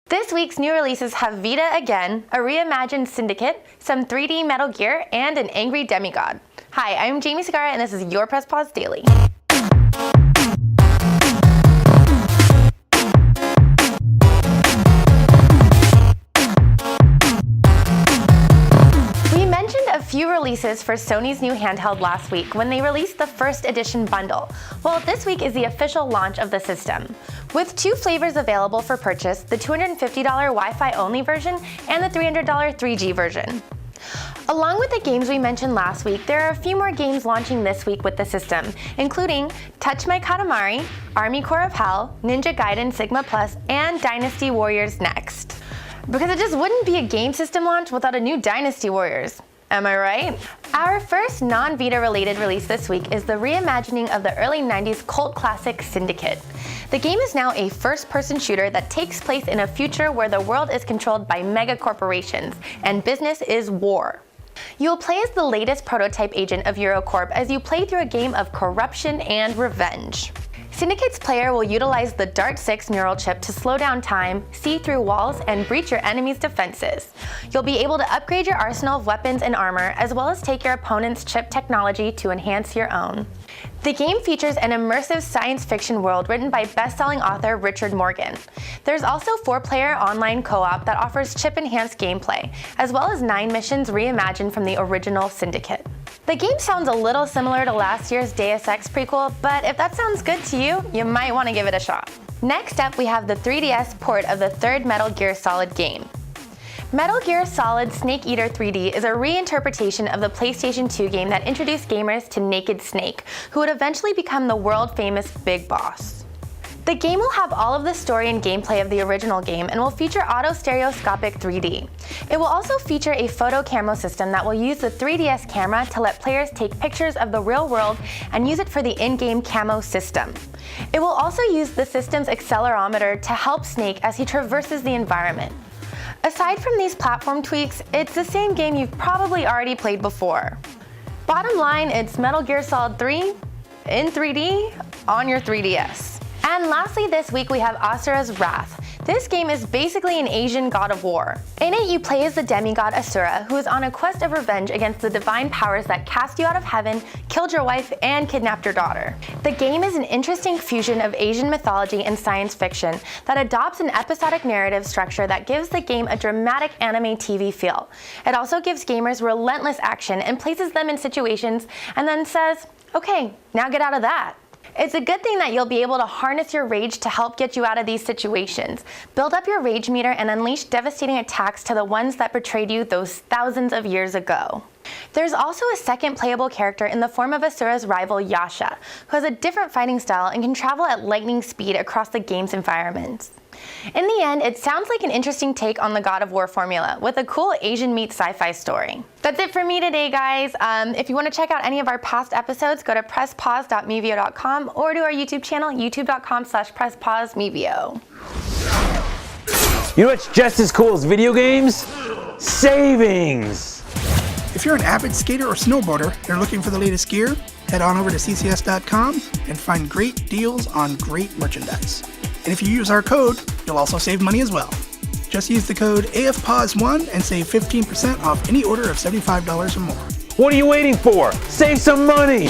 This week's new releases have Vita again, a reimagined Syndicate, some 3D Metal Gear, and an angry demigod. Hi, I'm Jamie Segarra, and this is your Press Pause Daily. We mentioned a few releases for Sony's new handheld last week when they released the first edition bundle. Well, this week is the official launch of the system, with two flavors available for purchase, the $250 Wi-Fi only version and the $300 3G version. Along with the games we mentioned last week, there are a few more games launching this week with the system, including Touch My Katamari, Army Corps of Hell, Ninja Gaiden Sigma Plus, and Dynasty Warriors Next. Because it just wouldn't be a game system launch without a new Dynasty Warriors. Am I right? Our first non-Vita related release this week is the reimagining of the early 90s cult classic Syndicate. The game is now a first-person shooter that takes place in a future where the world is controlled by mega corporations and business is war. You'll play as the latest prototype agent of Eurocorp as you play through a game of corruption and revenge. Syndicate's player will utilize the Dart-6 neural chip to slow down time, see through walls, and breach your enemy's defenses. You'll be able to upgrade your arsenal of weapons and armor, as well as take your opponent's chip technology to enhance your own. The game features an immersive science fiction world written by best-selling author Richard Morgan. There's also 4-player online co-op that offers chip-enhanced gameplay, as well as 9 missions reimagined from the original Syndicate. The game sounds a little similar to last year's Deus Ex prequel, but if that sounds good to you, you might want to give it a shot. Next up, we have the 3DS port of the third Metal Gear Solid game. Metal Gear Solid Snake Eater 3D is a reinterpretation of the PlayStation 2 game that introduced gamers to Naked Snake, who would eventually become the world-famous Big Boss. The game will have all of the story and gameplay of the original game and will feature auto-stereoscopic 3D. It will also feature a photo camera system that will use the 3DS camera to let players take pictures of the real world and use it for the in-game camo system. It will also use the system's accelerometer to help Snake as he traverses the environment. Aside from these platform tweaks, it's the same game you've probably already played before. Bottom line, it's Metal Gear Solid 3 in 3D on your 3DS. And lastly this week we have Asura's Wrath. This game is basically an Asian god of war. In it you play as the demigod Asura, who is on a quest of revenge against the divine powers that cast you out of heaven, killed your wife, and kidnapped your daughter. The game is an interesting fusion of Asian mythology and science fiction that adopts an episodic narrative structure that gives the game a dramatic anime TV feel. It also gives gamers relentless action and places them in situations and then says, okay, now get out of that. It's a good thing that you'll be able to harness your rage to help get you out of these situations. Build up your rage meter and unleash devastating attacks to the ones that betrayed you those thousands of years ago. There's also a second playable character in the form of Asura's rival Yasha, who has a different fighting style and can travel at lightning speed across the game's environments. In the end, it sounds like an interesting take on the God of War formula, with a cool Asian meets sci-fi story. That's it for me today, guys. If you want to check out any of our past episodes, go to presspause.mevio.com or to our YouTube channel, youtube.com/presspausemevio. You know what's just as cool as video games? Savings! If you're an avid skater or snowboarder and are looking for the latest gear, head on over to ccs.com and find great deals on great merchandise. And if you use our code, you'll also save money as well. Just use the code AFPAUSE1 and save 15% off any order of $75 or more. What are you waiting for? Save some money!